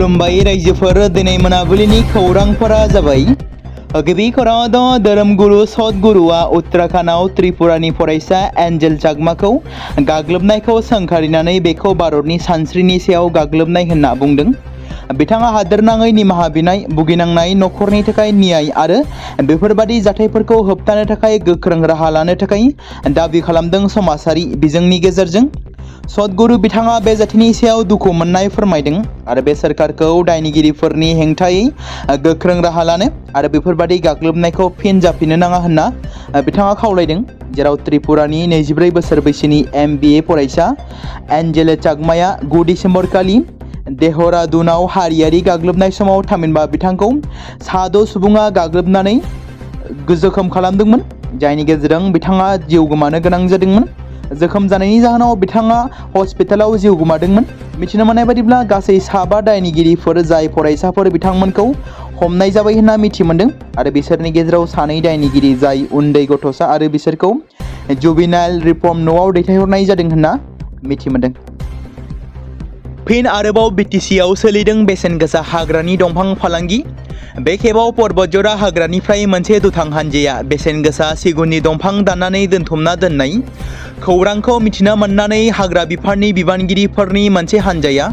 खुलुमबाय रायजोफोर दिनै मोनाबिलिनि खौरांफोरा जाबाय। गिबि खौराङाव दं धोरोमगुरु सतगुरुआ उत्तराखंडआव त्रिपुरानि फरायसा एन्जेल चाकमाखौ गाग्लोबनायखौ सोंखारिनानै बेखौ भारतनि सानस्रिनि सायाव गाग्लोबनाय होनना बुंदों। बिथाङा हादोरनाङै निमाहा बिनाय, भुगिनांनाय नखरनि थाखाय न्याय आरो बेफोरबादि जाथायफोरखौ होबथानो थाखाय गोख्रों राहा लानो थाखाय दाबि खालामदों। समाजारि बिजोंनि गेजेरजों सतगुरु बिथाङा बे जाथायनि सायाव दुखु मोननाय फोरमायदों आरो बे सोरखारखौ दायनिगिरिफोरनि हेंथायै गोख्रों राहा लानो आरो बेफोरबादि गाग्लोबनायखौ फिन जाफिननो नाङा होनना बिथाङा खावलायदों। जेराव त्रिपुरानि 24 बोसोर बैसोनि MBA फरायसा एन्जेल चाकमाया 9 डिसेम्बर खालि देहरादुनाव हारियारि गाग्लोबनाय समाव थामहिनबा बिथांखौ 6 सुबुङा गाग्लोबनानै जोखोम खालामदोंमोन, जायनि गेजेरजों बिथाङा जिउ गोमानो गोनां जादोंमोन। जोखोम जानायनि जाहोनाव बिथाङा हस्पिटालाव जिउ गोमादोंमोन। मिथिनो मोननाय बादिब्ला गासै 7 दायनिगिरिफोर जाय फरायसाफोर बिथांमोनखौ हमनाय जाबाय होनना मिथि मोनदों आरो बिसोरनि गेजेराव 2 दायनिगिरि जाय उन्दै गथ'सा आरो बिसोरखौ जुवेनाइल रिफर्म न'आव दैथायहरनाय जादों होनना मिथि मोनदों। फिन आरोबाव BTCआव सोलिदों बेसेन गोसा हाग्रानि दंफां फालांगि। बे खेबाव पर्बतजरा हाग्रानिफ्राय मोनसे दुथां हानजाया बेसेन गोसा सिगुननि दंफां दाननानै दोनथुमना दोननाय खौरांखौ मिथिना मोननानै हाग्रा बिफाननि बिबानगिरिफोरनि मोनसे हानजाया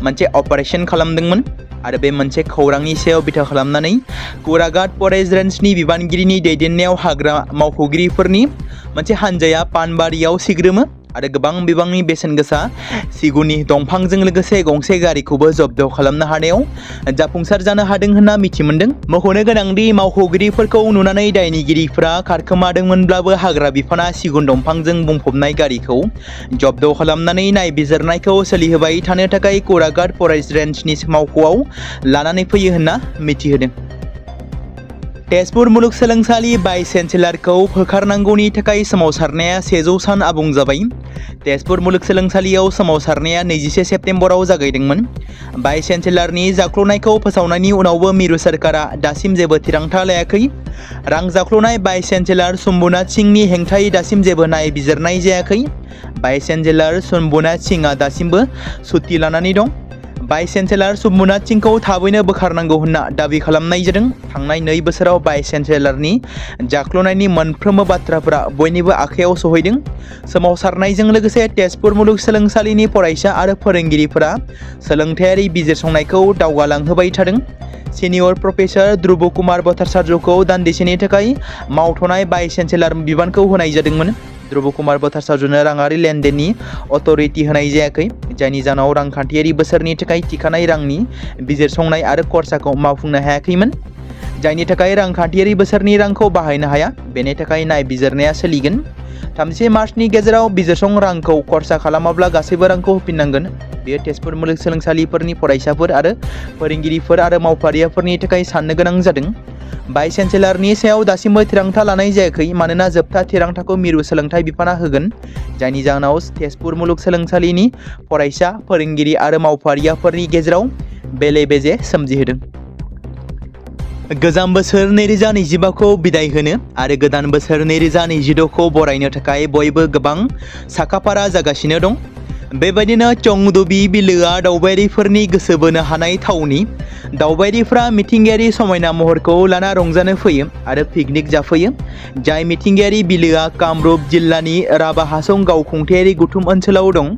मोनसे अपारेशन खालामदोंमोन आरो बे मोनसे खौरांनि सायाव बिथा खालामनानै खवर्ang फरेस्ट रेन्जनि बिबानगिरिनि दैदेननायाव हाग्रा मावख'गिरिफोरनि मोनसे हानजाया पानबारियाव सिग्रोमो आरो गोबां बिबांनि बेसेन गोसा सिगुननि दंफांजों लोगोसे गंसे गारिखौबो जब्द खालामनो हानायाव जाफुंसार जानो हादों होनना मिथि मोनदों। मख'नो गोनांदि मावख'गिरिफोरखौ नुनानै दायनिगिरिफोरा खारखोमादोंमोनब्लाबो हाग्रा बिफाना सिगुन दंफांजों बुंफबनाय गारिखौ जब्द खालामनानै नायबिजिरनायखौ सोलिहोबाय थानो थाखाय खवर्ang फरेस्ट रेन्जनि मावख'आव लानानै फैयो होनना मिथिहोदों। तेजपुर मुलुगसोलोंसालि भाइस चेन्सेलरखौ होखारनांगौनि थाखाय सोमावसारनाया 100 सान आबुं जाबाय। तेजपुर मुलुगसोलोंसालियाव सोमावसारनाया 21 सेप्तेम्बराव जागायदोंमोन। भाइस चेन्सेलरनि जाख्ल'नायखौ फोसावनायनि उनावबो मिरु सोरखारा दासिम जेबो थिरांथा लायाखै। रां जाख्ल'नाय भाइस चेन्सेलर शम्भुनाथ सिंहनि हेंथायै दासिम जेबो नायबिजिरनाय जायाखै। भाइस चेन्सेलर शम्भुनाथ सिंहआ दासिमबो सुत्ति लानानै दं। भाइस चेन्सेलर शम्भुनाथ सिंहखौ थाबैनो बोखारनांगौ होनना दाबि खालामनाय जादों। थांनाय 2 बोसोराव भाइस चेन्सेलरनि जाख्ल'नायनि मोनफ्रोमबो बाथ्राफोरा बयनिबो आखायाव सहैदों। सोमावसारनायजों लोगोसे तेजपुर मुलुगसोलोंसालिनि फरायसा आरो फोरोंगिरिफोरा सोलोंथायारि बिजिरसंनायखौ दावगालांहोबाय थादों। सिनियर प्रफेसर ध्रुव कुमार भट्टाचार्यखौ दान्दिसेनि थाखाय मावथ'नाय भाइस चेन्सेलर बिबानखौ होनाय जादोंमोन। ध्रुव कुमार भट्टाचार्यनो राङारि लेनदेननि अथ'रिटि होनाय जायाखै, जायनि जाहोनाव रांखान्थियारि बोसोरनि थाखाय थिखानाय रांनि बिजिरसंनाय आरो खरसाखौ मावफुंनो हायाखैमोन, जायनि थाखाय रांखान्थियारि बोसोरनि रांखौ बाहायनो हाया। बेनि थाखाय नायबिजिरनाया सोलिगोन। 30 मार्चनि गेजेराव बिजिरसं रांखौ खरसा खालामाब्ला गासैबो रांखौ होफिननांगोन। बेयो तेजपुर मुलुगसोलोंसालिफोरनि फरायसाफोर आरो फोरोंगिरिफोर आरो मावफारियाफोरनि थाखाय साननो गोनां जादों। भाइस चेन्सेलरनि सायाव दासिमबो थिरांथा लानाय जायाखै मानोना जोबथा थिरांथाखौ मिरु सोलोंथाइ बिफाना होगोन, जायनि जाहोनाव तेजपुर मुलुगसोलोंसालिनि फरायसा, फोरोंगिरि आरो मावफारियाफोरनि गेजेराव बेले-बेजे सोमजिहोदों। गोजाम बोसोर 2025खौ बिदाय होनो आरो गोदान बोसोर 2026खौ बरायनो थाखाय बयबो गोबां साखाफारा जागासिनो दं। बेबायदिनो चंदुबी बिलोआ दावबायारिफोरनि गोसो बोनो हानाय थावनि। दावबायारिफ्रा मिथिंगायारि समायना महरखौ लाना रंजानो फैयो आरो पिकनिक जाफैयो। जाय मिथिंगायारि बिलोआ कामरुप जिल्लानि राभा हासं गावखुंथायारि गुथुम ओनसोलाव दं।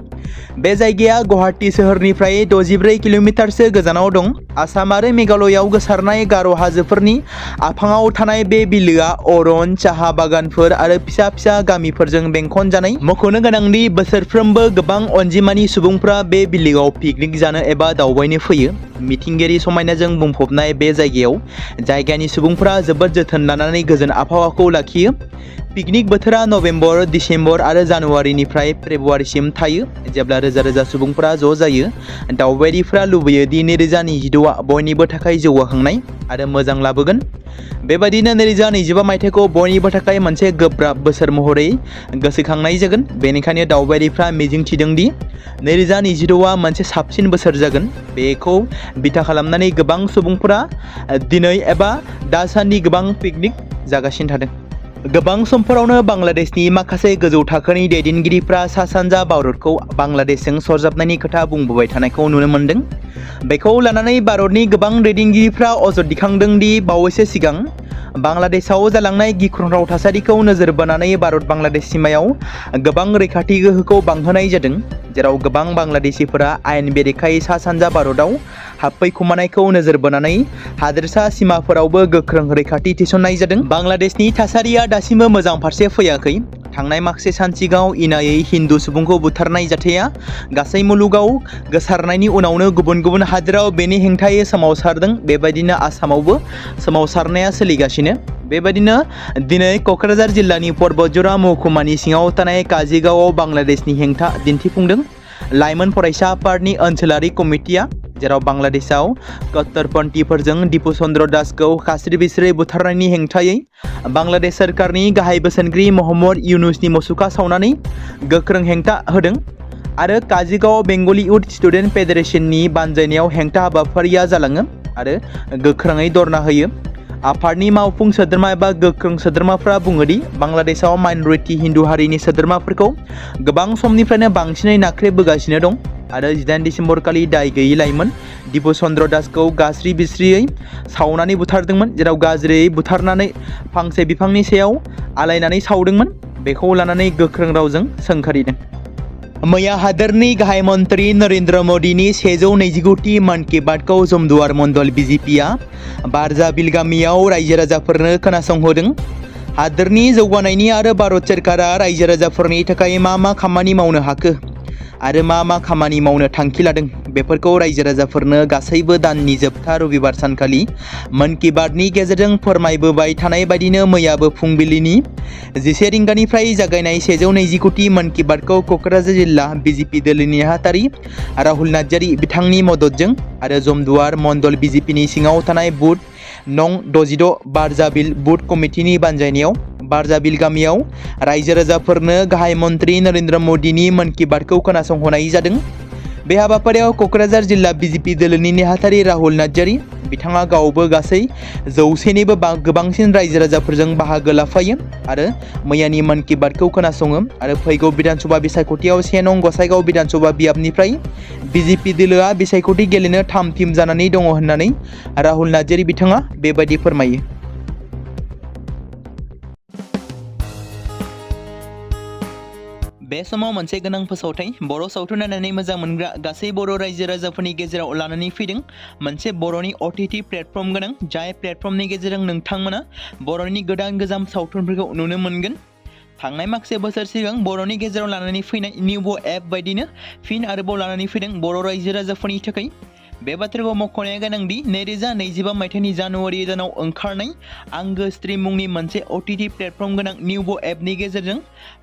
बे जायगाया गुवाहाटी सोहोरनिफ्राय 64 किल'मिटारसो गोजानाव दं। आसाम आरो मेघालयआव गोसारनाय गार' हाजोफोरनि आफाङाव थानाय बे बिलोआ अरन, साहा बागानफोर आरो फिसा फिसा गामिफोरजों बेंखनजानाय। मख'नो गोनांदि बोसोरफ्रोमबो गोबां अनजिमानि सुबुंफ्रा बे बिलोआव पिकनिक जानो एबा दावबायनो फैयो। मिथिंगायारि समायनाजों बुंफबनाय बे जायगायाव जायगानि सुबुंफ्रा जोबोद जोथोन लानानै गोजोन आबहावाखौ लाखियो। पिकनिक बोथोरा नभेम्बर, डिसेम्बर आरो जानुवारिनिफ्राय फेब्रुवारिसिम थायो, जेब्ला रोजा रोजा सुबुंफोरा ज' जायो। दावबायारिफ्रा लुबैयो दि 2025आ बयनिबो थाखाय जौगाखांनाय आरो मोजां लाबोगोन। बेबायदिनो 2025 मायथाइखौ बयनिबो थाखाय मोनसे गोब्राब बोसोर महरै गोसोखांनाय जागोन। बेनिखायनो दावबायारिफ्रा मिजिंथिदों दि 2026आ मोनसे साबसिन बोसोर जागोन। बेखौ बिथा खालामनानै गोबां सुबुंफोरा दिनै एबा दासान्दि गोबां पिकनिक जागासिनो थादों। गोबां समफोरावनो बांलादेशनि माखासे गोजौ थाखोनि दैदेनगिरिफ्रा सा सानजा भारतखौ बांलादेशजों सरजाबनायनि खोथा बुंबोबाय थानायखौ नुनो मोन्दों। बेखौ लानानै भारतनि गोबां दैदेनगिरिफ्रा अजद दिखांदों दि बावैसो सिगां बांलादेशआव जालांनाय गिख्रंथाव थासारिखौ नोजोर बोनानै भारत बांलादेश सिमायाव गोबां रैखाथि गोहोखौ बांहोनाय जादों, जेराव गोबां बांलादेशिफोरा आयेन बेरेखायै सा सानजा भारतआव हाबफैखुमानायखौ नोजोर बोनानै हादोरसा सिमाफोरावबो गोख्रों रैखाथि थिसननाय जादों। बांलादेशनि थासारिया दासिमबो मोजां फारसे फैयाखै। थांनाय माखासे सान सिगाङाव इनायै हिन्दु सुबुंखौ बुथारनाय जाथाया गासै मुलुगाव गोसारनायनि उनावनो गुबुन गुबुन हादोराव बेनि हेंथायै सोमावसारदों। बेबायदिनो आसामावबो सोमावसारनाया सोलिगासिनो। बेबायदिनो दिनै क'क्राझार जिल्लानि पर्बतजरा महकुमानि सिङाव थानाय काजिगावआव बांलादेशनि हेंथा दिन्थिफुंदों लाइमोन फरायसा आफादनि ओनसोलारि कमिटिया, जेराव बांलादेशआव कट्टरपन्थीफोरजों दिपु चन्द्र दासखौ खास्रि बिस्रि बुथारनायनि हेंथायै बांलादेश सोरखारनि गाहाय बोसोनगिरि महम्मद इउनुसनि मुसुखा सावनानै गोख्रों हेंथा होदों आरो काजिगाव बेंगली युथ स्टुडेन्ट फेडारेशननि बानजायनायाव हेंथा हाबाफारिया जालाङो आरो गोख्रोङै धरना होयो। आफादनि मावफुं सोद्रोमा एबा गोख्रों सोद्रोमाफ्रा बुङो दि बांलादेशआव माइनरिटि हिन्दु हारिनि सोद्रोमाफोरखौ गोबां समनिफ्रायनो बांसिनै नाख्रेबबोगासिनो दं आरो 18 डिसेम्बर खालि दाय गैयै लाइमोन दिपु चन्द्र दासखौ गाज्रि बिस्रियै सावनानै बुथारदोंमोन, जेराव गाज्रियै बुथारनानै फांसे बिफांनि सायाव आलायनानै सावदोंमोन। बेखौ लानानै गोख्रों रावजों सोंखारिदों। मैया हादोरनि गाहाय मन्त्रि नरेन्द्र मोदीनि 129थि मन की बातखौ जमदुवार मण्डल बिजेपिआ बारजाबिल गामियाव रायजो राजाफोरनो खोनासंहोदों। हादोरनि जौगानायनि आरो भारत सोरखारा रायजो राजाफोरनि थाखाय मा खामानि मावनो हाखो आरो मा खामानि मावनो थांखि लादों बेफोरखौ रायजो राजाफोरनो गासैबो दाननि जोबथा रबिबार सानखालि मन की बातनि गेजेरजों फोरमायबोबाय थानाय बायदिनो मैयाबो फुंबिलिनि 11 रिंगानिफ्राय जागायनाय 129थि मन की बातखौ क'क्राझार जिल्ला बिजेपि दोलोनि नेहाथारि राहुल नार्जारि बिथांनि मददजों आरो जमदुवार मण्डल बिजेपिनि सिङाव थानाय बुथ नं 66 बारजाबिल बुथ कमिटिनि बानजायनायाव बारजाबिल गामियाव रायजो राजाफोरनो गाहाय मन्त्रि नरेन्द्र मोदीनि मन की बातखौ खोनासंहोनाय जादों। बे हाबाफारियाव क'क्राझार जिल्ला बिजेपि दोलोनि नेहाथारि राहुल नार्जारि बिथाङा गावबो गासै 100निबो गोबांसिन रायजो राजाफोरजों बाहागो लाफायो आरो मैयानि मन की बातखौ खोनासङो आरो फैगौ बिधानसभा बिसायख'थियाव 1 नं गसाइगाव बिधानसभा बियाबनिफ्राय बिजेपि दोलोआ बिसायख'थि गेलेनो थाम थिम जानानै दङ होननानै राहुल नार्जारि बिथाङा बेबायदि फोरमायो। बे समाव मोनसे गोनां फोसावथाय बर' सावथुन नायनानै मोजां मोनग्रा गासै बर' रायजो राजाफोरनि गेजेराव लानानै फैदों मोनसे बर'नि OTT प्लेटफर्म गोनां, जाय प्लेटफर्मनि गेजेरजों नोंथांमोना बर'नि गोदान गोजाम सावथुनफोरखौ नुनो मोनगोन। थांनाय माखासे बोसोर सिगां बर'नि गेजेराव लानानै फैनाय निउबो एप बायदिनो फिन आरोबाव लानानै फैदों बर' रायजो राजाफोरनि थाखाय। बे बाथ्राखौ मख'नाया गोनांदि 2025 मायथाइनि जानुवारि दानाव ओंखारनाय आंगो स्ट्रिम मुंनि मोनसे OTT प्लेटफर्म गोनां निउबो एपनि गेजेरजों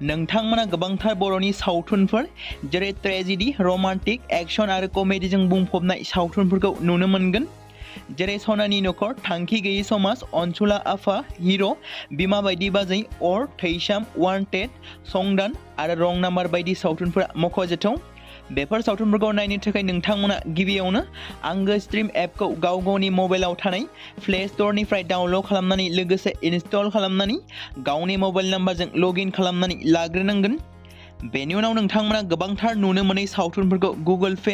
नोंथांमोना गोबांथार बर'नि सावथुनफोर जेरै ट्रेजेडि, रमान्टिक, एक्शन आरो कमेडिजों बुंफबनाय सावथुनफोरखौ नुनो मोनगोन, जेरै सनानि नखर, थांखि गैयै समाज, अनसुला आफा, हिर', बिमा बायदि बाजै, अर, थैसाम, वान्टेड, संदान आरो रं नाम्बार बायदि सावथुनफोरा मख'जाथाव। बेफोर सावथुनफोरखौ नायनो थाखाय नोंथांमोना गिबियावनो आंगो स्ट्रिम एपखौ गाव गावनि मबाइलाव थानाय प्ले स्ट'रनिफ्राय डाउनल'ड खालामनानै लोगोसे इनस्टल खालामनानै गावनि मबाइल नाम्बारजों लगइन खालामनानै लाग्रोनांगोन। बेनि उनाव नोंथांमोना गोबांथार नुनो मोनै सावथुनफोरखौ गुगोल पे,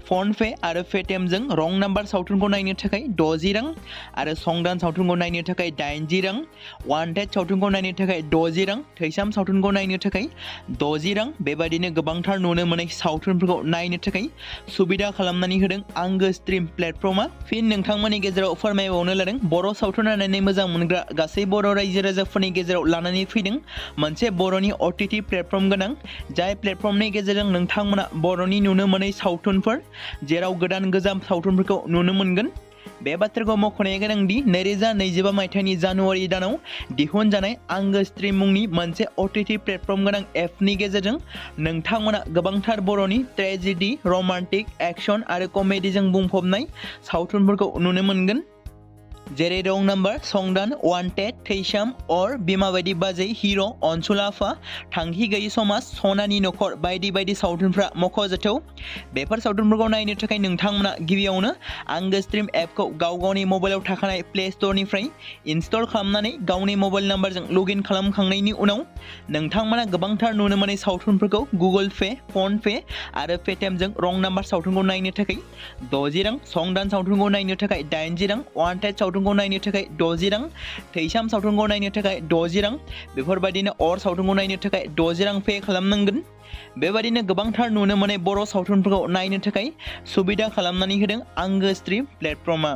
फन पे आरो पेटिएमजों रं नाम्बार सावथुनखौ नायनो थाखाय 60 रां आरो संदान सावथुनखौ नायनो थाखाय 80 रां, वान्टेड सावथुनखौ नायनो थाखाय 60 रां, थैसाम सावथुनखौ नायनो थाखाय 60 रां बेबायदिनो गोबांथार नुनो मोनै सावथुनफोरखौ नायनो थाखाय सुबिदा खालामनानै होदों आंगो स्ट्रिम प्लेटफर्मा। फिन नोंथांमोननि गेजेराव फोरमायबावनो लादों बर' सावथुन नायनानै मोजां मोनग्रा गासै बर' रायजो राजाफोरनि गेजेराव लानानै फैदों मोनसे बर'नि OTT प्लेटफर्म गोनां, जाय प्लेटफर्मनि गेजेरजों नोंथांमोना बर'नि नुनो मोनै सावथुनफोर जेराव गोदान गोजाम सावथुनफोरखौ नुनो मोनगोन। बे बाथ्राखौ मख'नाया गोनांदि 2025 मायथाइनि जानुवारि दानाव दिहुनजानाय आंगो स्ट्रिम मुंनि मोनसे OTT प्लेटफर्म गोनां एपनि गेजेरजों नोंथांमोना गोबांथार बर'नि ट्रेजेडि, रमान्टिक, एक्शन आरो कमेडिजों बुंफबनाय सावथुनफोरखौ नुनो मोनगोन। जेरै रं नाम्बार, संदान, वान्टेड, थैसाम, अर, बिमा बायदि बाजै, हिर', अनसुलाफा, थांखि गैयि समाज, सनानि नखर बायदि बायदि सावथुनफ्रा मख'जाथाव। बेफोर सावथुनफोरखौ नायनो थाखाय नोंथांमोना गिबियावनो आंगो स्ट्रिम एपखौ गावनि मबाइलाव थाखानाय प्ले स्ट'रनिफ्राय इनस्टल खालामनानै गावनि मबाइल नाम्बारजों लगइन खालामखांनायनि उनाव नोंथांमोना गोबांथार नुनो मोननाय सावथुनफोरखौ गुगोल पे, फन पे आरो पेटिएमजों रं नाम्बार सावथुनखौ नायनो थाखाय 60 रां, संदान सावथुनखौ नायनो थाखाय 80 रां, वान्टेड सावथुनखौ नायनो थाखाय 60 रां, थैसाम सावथुनखौ नायनो थाखाय 60 रां, बेफोरबायदिनो अर सावथुनखौ नायनो थाखाय 60 रां पे खालामनांगोन। बेबायदिनो गोबांथार नुनो मोननाय बर' सावथुनफोरखौ नायनो थाखाय सुबिदा खालामनानै होदों आंगो स्ट्रिम प्लेटफर्मआ।